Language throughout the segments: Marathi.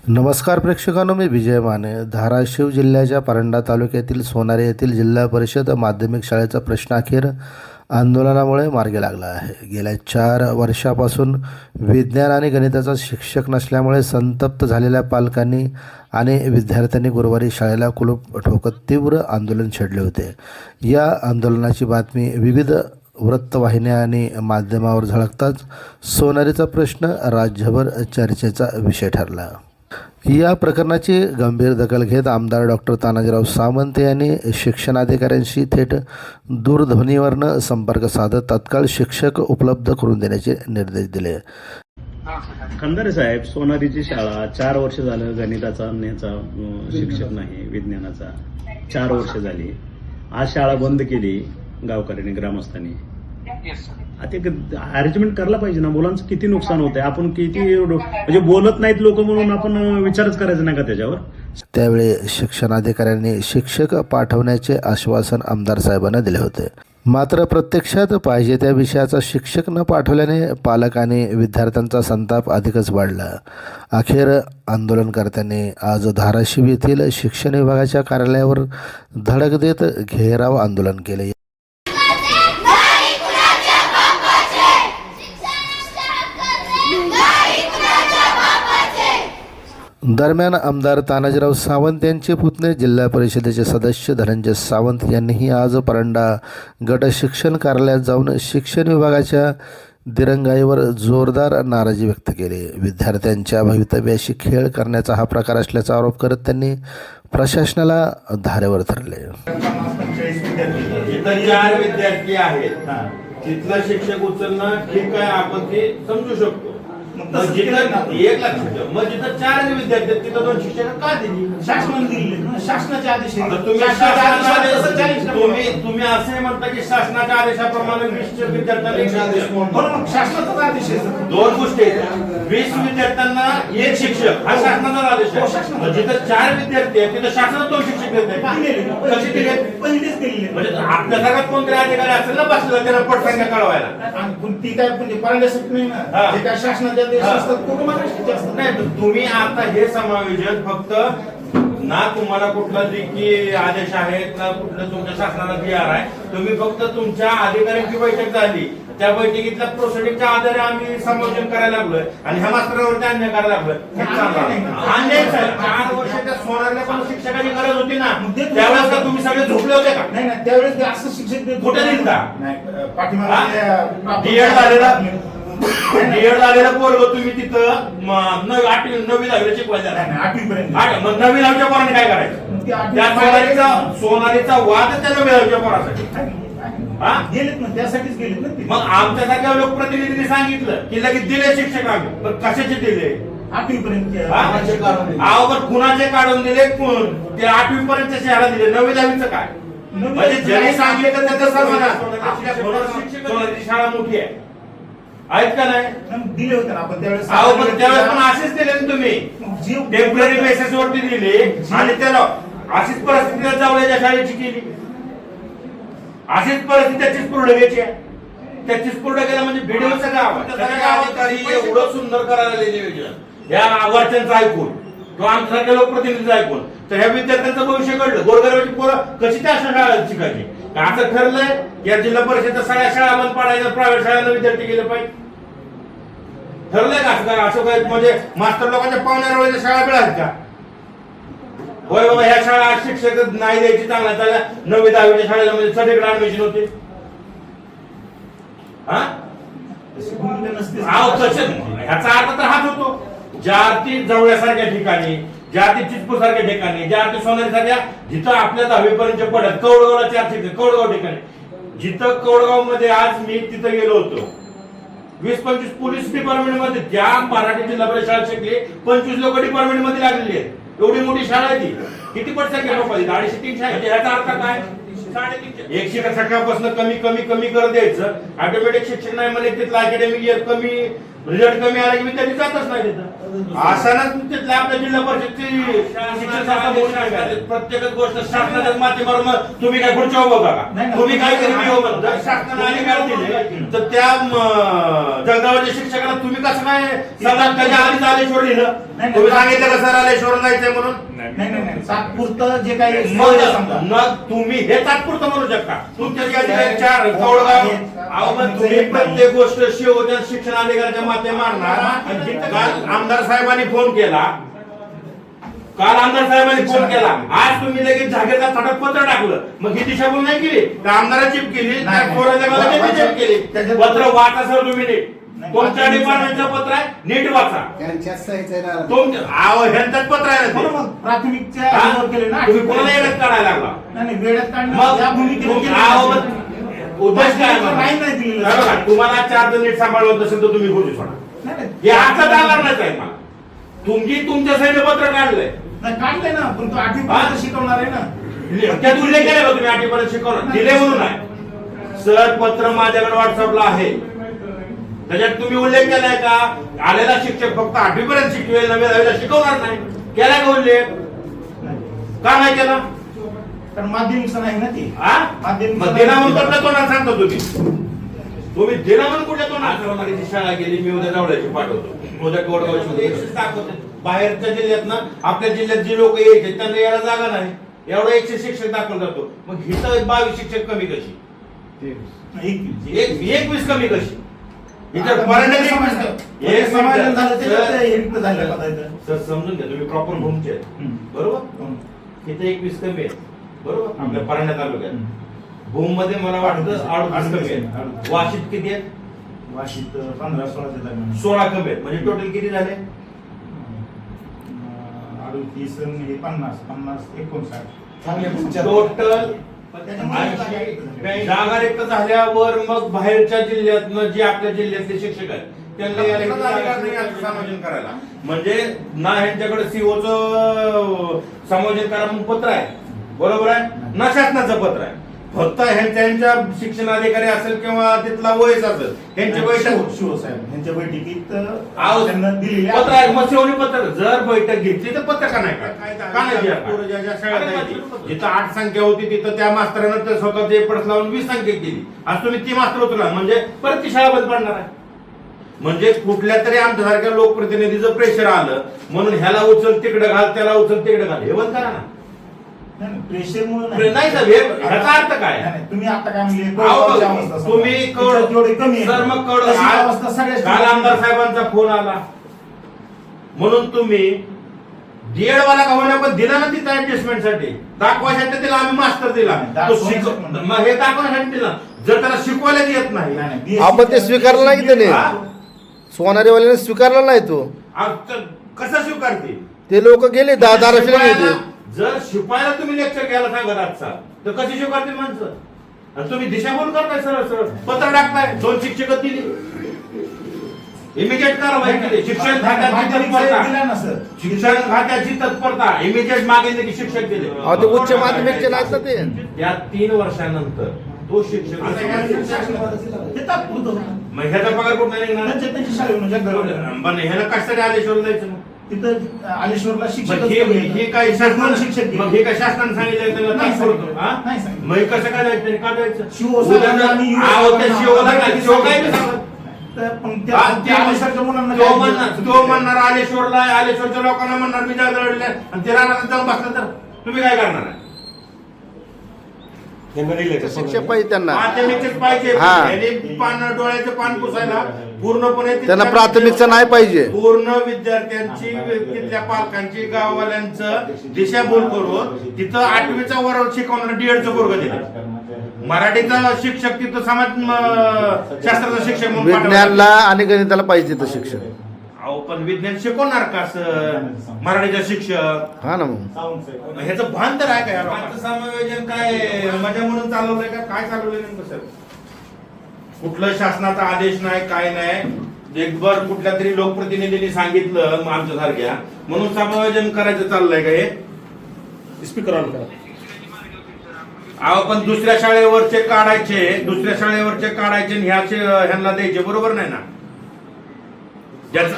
नमस्कार प्रेक्षकांनो, मी विजय माने. धाराशिव जिल्ह्याच्या परंडा तालुक्यातील सोनारी येथील जिल्हा परिषद माध्यमिक शाळेचा प्रश्न अखेर आंदोलनामुळे मार्गी लागला आहे. गेल्या 4 वर्षापासून विज्ञान आणि गणिताचा शिक्षक नसल्यामुळे संतप्त झालेल्या पालकांनी आणि विद्यार्थ्यांनी गुरुवारी शाळेला कुलूप ठोकत तीव्र आंदोलन छेडले होते. या आंदोलनाची बातमी विविध वृत्तवाहिन्या आणि माध्यमावर झळकताच सोनारीचा प्रश्न राज्यभर चर्चेचा विषय ठरला. या प्रकरणाची गंभीर दखल घेत आमदार डॉक्टर तानाजीराव सावंत यांनी शिक्षणाधिकाऱ्यांशी थेट दूरध्वनीवरून संपर्क साधत तात्काळ शिक्षक उपलब्ध करून देण्याचे निर्देश दिले. खंदारे साहेब, सोनारीची शाळा 4 वर्ष झालं गणिताचा न्याचा शिक्षक नाही, विज्ञानाचा 4 वर्ष झाली. आज शाळा बंद केली गावकऱ्यांनी, ग्रामस्थांनी. आता अरेंजमेंट करायला पाहिजे ना. मुलांचं किती नुकसान होतंय, आपण किती म्हणजे बोलत नाहीत लोक म्हणून आपण विचारच करायचा नाही का त्याच्यावर. त्यावेळी शिक्षणाधिकाऱ्यांनी शिक्षक पाठवण्याचे आश्वासन आमदार साहेबांना दिले होते. मात्र प्रत्यक्षात पाहिजे त्या विषयाचा शिक्षक न पाठवल्याने पालक आणि विद्यार्थ्यांचा संताप अधिकच वाढला. अखेर आंदोलनकर्त्यांनी आज धाराशिव येथील शिक्षण विभागाच्या कार्यालयावर धडक देत घेराव आंदोलन केले. दरम्यान आमदार तानाजीराव सावंत यांचे पुतणे जिल्हा परिषदेचे सदस्य धनंजय सावंत यांनीही आज परंडा गट शिक्षण कार्यालयात जाऊन शिक्षण विभागाच्या दिरंगाईवर जोरदार नाराजी व्यक्त केली. विद्यार्थ्यांच्या भवितव्याशी खेळ करण्याचा हा प्रकार असल्याचा आरोप करत त्यांनी प्रशासनाला धारेवर धरले. 4 विद्यार्थी आहेत, तिथला शिक्षक उचलणं ठीक आहे, आपण ते समजू शकतो. एक लक्षात ठेव, मग जिथं 4 विद्यार्थी आहेत तिथं 2 शिक्षक का दिली? शासनाने दिले, शासनाचे आदेश. तुम्ही असे म्हणता की शासनाच्या आदेशाप्रमाणे 20 विद्यार्थ्यांना शासनाचा आदेश आहे. 2 गोष्टी आहेत. 20 विद्यार्थ्यांना 1 शिक्षक हा शासनाचा आदेश आहे. जिथं 4 विद्यार्थी आहेत तिथं शासनाने 2 शिक्षक देत आहे. कसे दिले? पहिलेच दिले. म्हणजे आपल्या सगळ्यात कोणतरी अधिकारी असेल ना बसलेला, त्याला पटसंख्या कळवायला. ती काय म्हणजे परंड्यासाठी नाही ना, ते काय शासनाच्या नाही. तुम्ही आता हे समायोजन फक्त ना तुम्हाला कुठला लेखी आदेश आहेत ना कुठलं तुमच्या शासनाला PR आहे. तुम्ही फक्त तुमच्या अधिकाऱ्यांची बैठक झाली, त्या बैठकीतल्या प्रोसिडिंगच्या आधारे आम्ही समायोजन करायला लागलोय आणि ह्या मास्तरावरती अन्याय करायला लागलोय. अन्याय 4 वर्षाच्या सोनारला पण शिक्षकाची गरज होती ना. त्यावेळेस का तुम्ही सगळे झोपले होते का? नाही नाही, त्यावेळेस असं शिक्षक कुठे दिल का? डीएड झालेला पोरग तुम्ही तिथं 8वी 9वी 10वी शिकवायला. 8वी पर्यंत. मग 9वी 10वीच्या पोरांनी काय करायचं? त्या सोनारीचा वाद त्या 9वी 10वीच्या पोरासाठी गेलेत ना, त्यासाठीच गेलेत ना. मग आमच्यासारख्या लोकप्रतिनिधींनी सांगितलं की लगेच दिले शिक्षक आम्ही, पण कशाचे दिले? 8वी पर्यंत. कुणाचे काढून दिले? ते 8वी पर्यंत शहरात दिले. 9वी 10वीचं काय? म्हणजे ज्यांनी सांगितलं त्याचं सर्वांना शाळा मोठी आहे आहेत का नाही? दिले होते ना आपण त्यावेळेस. त्यावेळेस पण असेच दिले ना तुम्ही, टेम्पररी बेसिस वरती दिले आणि त्याला अशीच परिस्थिती जावळ्याच्या शाळेची केली. अशीच परिस्थिती त्याचीच पूर्ण घ्यायची आहे. त्याचीच पूर्ण केला म्हणजे व्हिडिओचं गाव एवढं सुंदर करायला नियोजन या वरच्यांचं ऐकून किंवा आमच्यासारख्या लोकप्रतिनिधीचं ऐकून तर ह्या विद्यार्थ्यांचं भविष्य घडलं. गोरगरिबाची पोरं कशी त्या शाळेत शिकायची? असं ठरलंय या जिल्हा परिषदेच्या सगळ्या शाळा बंद पाडायच्या, प्रायव्हेट शाळांना विद्यार्थी गेले पाहिजे. ठरलंय का असं? असं काय म्हणजे मास्टर लोकांच्या पाहुण्याच्या शाळा मिळाल्या का? होय बाबा, ह्या शाळा शिक्षक नाही द्यायची चांगला चालल्या. 9वी 10वीच्या शाळेला म्हणजे सगळीकडे ऍडमिशन होते. ह्याचा अर्थ तर हाच होतो. ज्या जवळसारख्या ठिकाणी, ज्या चिचपूर सारख्या ठिकाणी, ज्या सोनारी सारख्या जिथं आपल्या 10वी पर्यंत पडत, कौडगावला 4 ठिकाणी, कौडगाव ठिकाणी जिथं कौडगाव मध्ये आज मी तिथं गेलो होतो. 20-25 पोलीस डिपार्टमेंट मध्ये त्या मराठी जिल्हा परिषद शाळा शिकली, 25 लोक डिपार्टमेंट मध्ये लागलेली आहेत. एवढी मोठी शाळा आहे ती. किती पटसंख्या लोक आहेत? 250-300. म्हणजे ह्याचा अर्थ काय? 350. एक शिक्षक सकाळपासून कमी कमी कमी करत द्यायचं. ऑटोमॅटिक शिक्षक नाही म्हणजे तिथलं अकॅडमिक इयर कमी रिझल्ट कमी आला की विद्यार्थी जातच नाही तिथं. असतानाच तिथल्या आपल्या जिल्हा परिषदची शिक्षण संस्था बोलू नका. प्रत्येकच गोष्ट शासनाच्याच माध्यमावर मग तुम्ही काय पुढच्या उभं का? तुम्ही काय करी मी उभं. जर शासनाने अधिकार दिले तर त्या जगदावरच्या शिक्षकांना तुम्ही कसं काय सदा त्याच्या आधीच आलेश्वर लिहिलं? तुम्ही सांगितलं का सर आलेश्वर जायचंय म्हणून? नाही तात्पुरतं जे काही मग तुम्ही हे तात्पुरतं म्हणू शकता. तुमच्या ठिकाणी चार कौडगाव तुम्ही प्रत्येक गोष्ट शिवच्या शिक्षण अधिकाऱ्याच्या माते मारणार. काल आमदार साहेबांनी फोन केला, आज तुम्ही लगेच जागेचा थाटात पत्र टाकलं. मग ही दिशाभूल नाही केली तर आमदाराची केली, पोराच्या गावाची केली. पत्र वाचा सर तुम्ही नीट. कोणत्या डिपार्टमेंटचं पत्र आहे नीट वाचा. ह्यांचंच पत्र आहे ना ते. प्राथमिकच्या तुम्ही कोणाला येण्यात काढायला लागला? उद्देश काय? तुम्हाला 4 जण नीट सांभाळलं असेल तर तुम्ही बोलू सोडा. हे आता चालणारच आहे. मला तुमच्या साईडने पत्र काढलंय काढलंय ना, पण तो 8वी पर्यंत शिकवणार आहे ना. त्यात उल्लेख केलाय का तुम्ही 8वी पर्यंत शिकवणार? दिले म्हणून आहे सर. पत्र माझ्याकडे व्हॉट्सअपला आहे. त्याच्यात तुम्ही उल्लेख केलाय का आलेला शिक्षक फक्त 8वी पर्यंत शिकवेल, 9वी 10वीला शिकवणार नाही? केलाय का उल्लेख? का नाही केला? कारण माध्यमिक नाही ना ती. दिनामून कुठल्या तोंडात सांगतो तुम्ही दिनामून कुठल्या तोंडात? शाळा गेली मी उद्या जावड्याची पाठवतो, उद्या गोडगावची दाखवतो. बाहेरच्या जिल्ह्यात ना आपल्या जिल्ह्यात जी लोक यायचे त्यांना यायला जागा नाही, एवढा 100 शिक्षक दाखल जातो. मग हिथं 22 शिक्षक कमी कशी? 21 कमी कशी? समजून घ्या तुम्ही प्रॉपर भूमचे आहेत बरोबर. तिथे 21 कमी आहेत बरोबर. आपल्या परंडा तालुक्यात भूम मध्ये मला वाटतं 38 कमी आहेत. वाशीत किती आहेत? वाशीत 15-16 16 कमी आहेत. म्हणजे टोटल किती झाले? 38 50 59 टोटल जागा रिक्त झाल्यावर मग बाहेरच्या जिल्ह्यातनं जे आपल्या जिल्ह्यातले शिक्षक आहेत त्यांना समायोजन करायला म्हणजे ना ह्यांच्याकडे सीओच समायोजन करा म्हणून पत्र आहे बरोबर आहे ना, शासनाचं पत्र आहे. फक्त ह्यांच्या शिक्षणाधिकारी असेल किंवा तिथला वयस असेल ह्यांच्या बैठक शिवसाहेब ह्यांच्या बैठकीत दिलेले पत्र आहे. मग शेवटी पत्र जर बैठक घेतली तर पत्र का नाही जिथं 8 संख्या होती तिथं त्या मास्तरानं तर स्वतःचे पडस लावून 20 संख्या केली. आज तुम्ही ती मास्तर उचला म्हणजे परत ती शाळा बंद पडणार आहे. म्हणजे कुठल्या तरी आमच्यासारख्या लोकप्रतिनिधीचं प्रेशर आलं म्हणून ह्याला उचल तिकडे घाल, त्याला उचल तिकडे घाल, हे बंद करा ना. प्रेशर मुळे नाही साहेब, ह्याचा अर्थ काय? तुम्ही आता काय म्हणले तुम्ही सर मग काल आमदार साहेबांचा फोन आला म्हणून तुम्ही डीएड वाला का होण्या पण दिला ना तिथं ऍडजस्टमेंट साठी दाखवायसाठी दिला. आम्ही मास्टर दिला मग हे दाखवण्यासाठी दिला. जर त्याला शिकवायला येत नाही आपण ते स्वीकारलं नाही की त्याने सोनारीवाल्याने स्वीकारला नाही तो. कसं स्वीकारते ते लोक गेले 10-12 गेले. जर शिकवायला तुम्ही लेक्चर घ्यायला सांगत आजचा तर कशी शिकवतील माणसं? आणि तुम्ही दिशाभूल करताय, सरळ सरळ पत्र टाकताय. 2 शिक्षक दिली, इमिजिएट कारवाई केली. शिक्षण खात्याची तत्परता इमिजिएट मागितले की शिक्षक दिले. ते उच्च माध्यमिकचे नाहीत ना ते. या 3 वर्षानंतर तो शिक्षक मग ह्याचा पगार कुठं नाही ह्याला कशासाठी आलेश्वर जायचं? मग तिथं आलेश्वरला शिक्षक हे काय शासनानं शिक्षक मग हे काय शासनानं सांगितलं मग कसं काय जायचं काढायचं? तो म्हणणार आलेश्वरला, आलेश्वरच्या लोकांना म्हणणार मी जळजळले आणि ते रानात जाऊन बसलं तर तुम्ही काय करणार आहे? शिक्षक पाहिजे त्यांना. माध्यमिकच पाहिजे. डोळ्याचं पान पुसायला पूर्णपणे त्यांना प्राथमिकचं नाही पाहिजे. पूर्ण विद्यार्थ्यांची तिथल्या पालकांची गाववाल्यांचं दिशाभूल करून तिथं 8वीचा वर शिकवणार डीएडचं वर्ग दिलं. मराठीचा शिक्षक तिथं समाजशास्त्राचा शिक्षक म्हणून विज्ञानला आणि गणिताला पाहिजे तिथं शिक्षक. अहो पण विज्ञान शिकवणार का सर? मराठीचा शिक्षक हा ना. मग ह्याचं भान तर आहे का? याचं समायोजन काय मजा म्हणून चालवलंय का? काय चालवलंय नेमकं सर? कुठलं शासनाचा आदेश नाही, काय नाही. एकबर कुठल्या तरी लोकप्रतिनिधींनी सांगितलं आमच्या सारख्या म्हणून समायोजन करायचं चाललंय का? हे स्पीकर ऑन करा. अहो पण दुसऱ्या शाळेवरचे काढायचे आणि ह्यांना द्यायचे बरोबर नाही ना? ज्याचं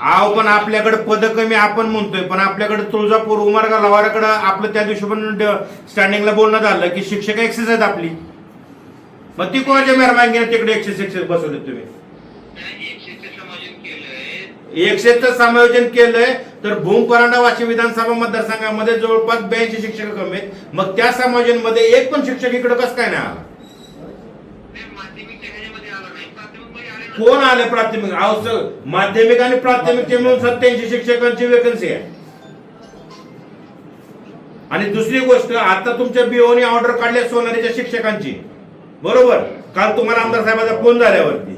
आव पण आपल्याकडे पद कमी आपण म्हणतोय, पण आपल्याकडे तुळजापूर उमरगा लवाराकडे आपलं त्या दिवशी पण स्टँडिंगला बोलणं झालं की शिक्षक एक्सेस आहेत आपली, मग ती कोणाच्या मेहरबानीने तिकडे एक्सेस बसवले तुम्ही? एकशेचं समायोजन केलंय तर भूम परांडा वाशिम विधानसभा मतदारसंघामध्ये जवळपास 82 शिक्षक कमी आहेत, मग त्या समायोजन मध्ये एक पण शिक्षक इकडे कसं काय नाही आला? कोण आले प्राथमिक? माध्यमिक आणि प्राथमिक मिळून 87 शिक्षकांची वेकन्सी आहे. आणि दुसरी गोष्ट, आता तुमच्या बीओनी ऑर्डर काढल्या सोनारीच्या शिक्षकांची, बरोबर? काल तुम्हाला आमदार साहेबांचा फोन झाल्यावरती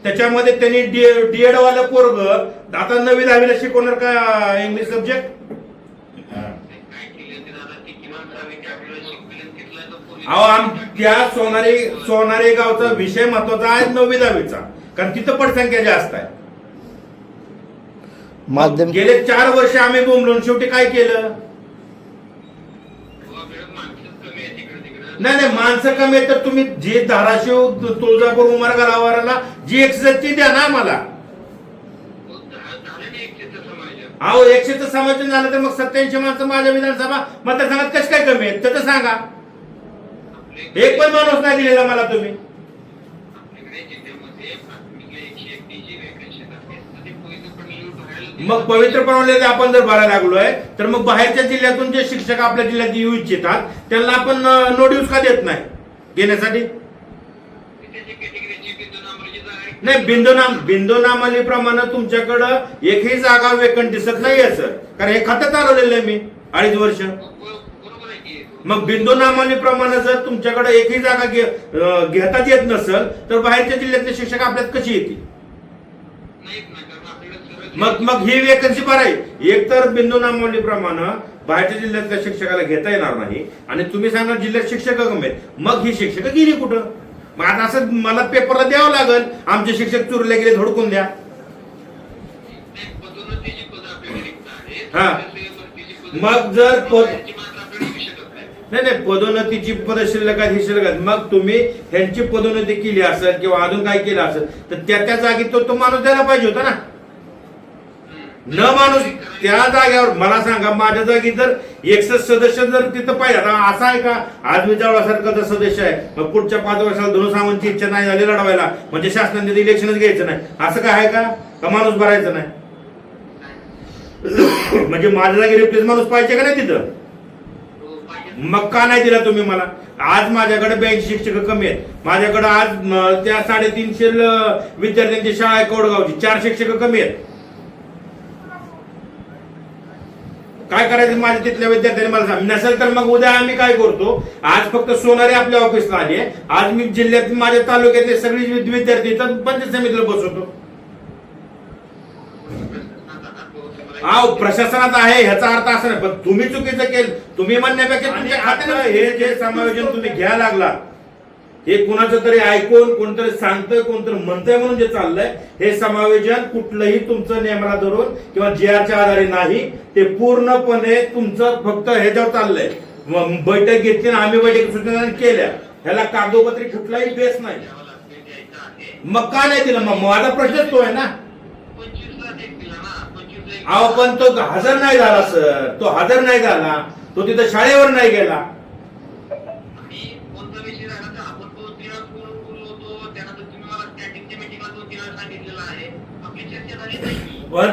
त्याच्यामध्ये त्यांनी डीएड वाला पोरग आता 9वी 10वीला शिकवणार का इंग्लिश सब्जेक्ट? अहो त्या सोनारी गावचा विषय महत्वाचा आहे 9वी 10वीचा, कारण तिथं पटसंख्या जास्त आहे. माध्यम गेले 4 वर्ष आम्ही बोंबलून शेवटी काय केलं? नाही माणसं कमी आहेत तर तुम्ही जे धाराशिव तुळजापूर उमरगा लवाराला जी एक्सेस ती द्या ना आम्हाला. अहो 100चं समायोजन झालं तर मग 87 माणसं माझ्या विधानसभा मतदारसंघात कशी काय कमी आहेत त्याचं सांगा. एक पण माणूस नाही दिलेला मला तुम्ही. मग पवित्र प्रणालीत आपण जर भरायला लागलोय तर मग बाहेरच्या जिल्ह्यातून जे शिक्षक आपल्या जिल्ह्यात येऊ इच्छितात त्यांना आपण नोटीस का देत नाही घेण्यासाठी? नाही बिंदुनामालीप्रमाणे तुमच्याकडं एकही जागा वेकंट दिसत नाहीये सर, कारण हे खातं चालवलेलं आहे मी 2.5 वर्ष. मग बिंदुनामालीप्रमाणे जर तुमच्याकडे एकही जागा घेतात येत नसेल तर बाहेरच्या जिल्ह्यातले शिक्षक आपल्यात कशी येतील? मग ही वेकन्सी भरायची. एक तर बिंदुनामालीप्रमाणे बाहेरच्या जिल्ह्यातल्या शिक्षकाला घेता येणार नाही आणि तुम्ही सांगा जिल्ह्यात शिक्षक कमी आहेत, मग ही शिक्षक गेली कुठं? मग आता असं मला पेपरला द्यावं लागेल आमचे शिक्षक चुरले गेले धडकून द्या. हा मग जर नाही पदोन्नतीची पद शिल्लक आहेत ही शिल्लक आहेत, मग तुम्ही ह्यांची पदोन्नती केली असेल किंवा अजून काय केलं असेल तर त्या जागी तो माणूस द्यायला पाहिजे होता ना. न माणूस त्या जागेवर मला सांगा, माझ्या जागी जर 61 सदस्य जर तिथं पाहिजे, आता असं आहे का आज मी जवळसारखा जर सदस्य आहे मग पुढच्या 5 वर्षाला धनुसामांची इच्छा नाही झाली लढवायला म्हणजे शासनाने इलेक्शनच घ्यायचं नाही असं काय आहे का माणूस भरायचं नाही? म्हणजे माझ्या जागी रिप्लेस माणूस पाहिजे का नाही तिथं? मग का नाही दिला तुम्ही मला? आज माझ्याकडे 82 शिक्षक कमी आहेत, माझ्याकडे आज त्या 350 विद्यार्थ्यांची शाळा आहे कोडगावची, 4 शिक्षक कमी आहेत. काय करायचं माझ्या तिथल्या विद्यार्थ्यांनी मला सांग. नसेल तर मग उद्या आम्ही काय करतो, आज फक्त सोनारी आपल्या ऑफिसला आली आहे, आज मी जिल्ह्यात माझ्या तालुक्यातले सगळे विद्यार्थी तर पंचायत समितीला बसवतो. प्रशासनात आहे ह्याचा अर्थ असा नाही, पण तुम्ही चुकीचं केलं. तुम्ही म्हणण्यापेक्षा तुमच्या खात्यानं हे जे समायोजन तुम्ही घ्यायला लागला हे कुणाचं तरी ऐकून कोणतरी सांगतोय कोणतरी म्हणतंय म्हणून जे चाललंय हे समायोजन कुठलंही तुमचं नियमाला धरून किंवा जीआरच्या आधारे नाही, ते पूर्णपणे तुमचं फक्त ह्याच्यावर चाललंय. बैठक घेतली ना आम्ही बैठक सूचना केल्या, ह्याला कागदोपत्री कुठलाही बेस नाही. मग का नाही दिलं? मग माझा प्रश्नच तो आहे ना. अहो पण तो हजर नाही झाला सर, तो हजर नाही झाला, तो तिथं शाळेवर नाही गेला. पण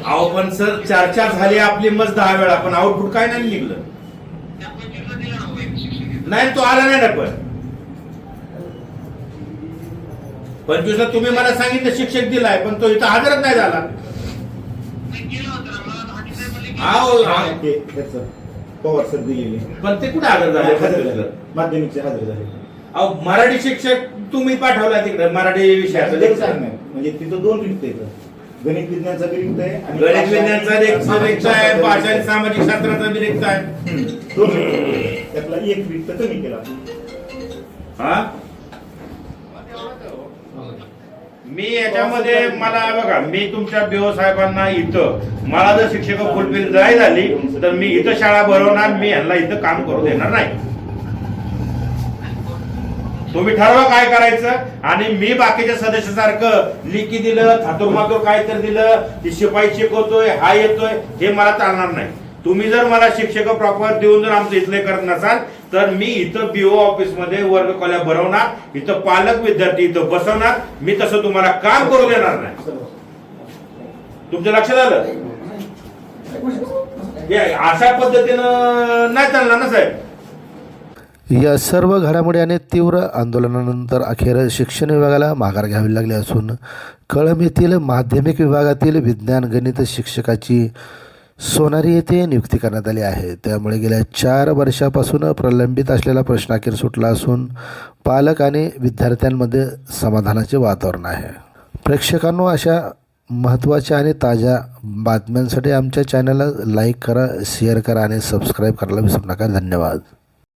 अहो पण सर चर्चा झाली आपली मस्त 10 वेळा, पण आउटपुट काय नाही निघलं. नाही तो आला नाही ना. पण 25ला तुम्ही मला सांगितलं शिक्षक दिलाय पण तो इथं हजरच नाही झाला. पवार सर दिलेले पण ते कुठे हजर झाले? माध्यमिकचे हजर झाले. अहो मराठी शिक्षक तुम्ही पाठवला तिकडे मराठी विषयाचं म्हणजे तिथं 2 रिक्त आहेत, गणित विज्ञानचा रिक्त आहे आणि गणित विज्ञानचा रिक्त आहे, भाषा आणि सामाजिक शास्त्राचा रिक्त आहे. 2 रिक्त, त्यातला 1 रिक्त कमी केला. हा मी याच्यामध्ये मला बघा, मी तुमच्या बीओ साहेबांना इथं मला जर शिक्षक फुलफिल नाही झाली तर मी इथं शाळा भरवणार, मी यांना इथं काम करू देणार नाही. तुम्ही ठरवा काय करायचं आणि मी बाकीच्या सदस्यासारखं लिखी दिलं थातुरमातुर काहीतरी दिलं की शिपाई शिकवतोय हा येतोय हे मला चालणार नाही. तुम्ही जर मला शिक्षक प्रॉपर देऊन जर आमचं इथले करत नसाल तर मी इथं बीओ ऑफिस मध्ये वर्ग खोल्या भरवणार, इथं पालक विद्यार्थी इथं बसवणार. मी तसं तुम्हाला काम करू देणार नाही. तुमच्या लक्षात आलं? हे अशा पद्धतीनं नाही चालणार ना साहेब. या सर्व घडामोडी आणि तीव्र आंदोलनानंतर अखेर शिक्षण विभागाला माघार घ्यावी लागली असून कळंब येथील माध्यमिक विभागातील विज्ञान गणित शिक्षकाची सोनारी येथे नियुक्ती करण्यात आली आहे. त्यामुळे गेल्या 4 वर्षापासून प्रलंबित असलेला प्रश्न अखेर सुटला असून पालक आणि विद्यार्थ्यांमध्ये समाधानाचे वातावरण आहे. प्रेक्षकांनो, अशा महत्त्वाच्या आणि ताज्या बातम्यांसाठी आमच्या चॅनलला लाईक करा, शेअर करा आणि सबस्क्राईब करायला विसरू नका. धन्यवाद.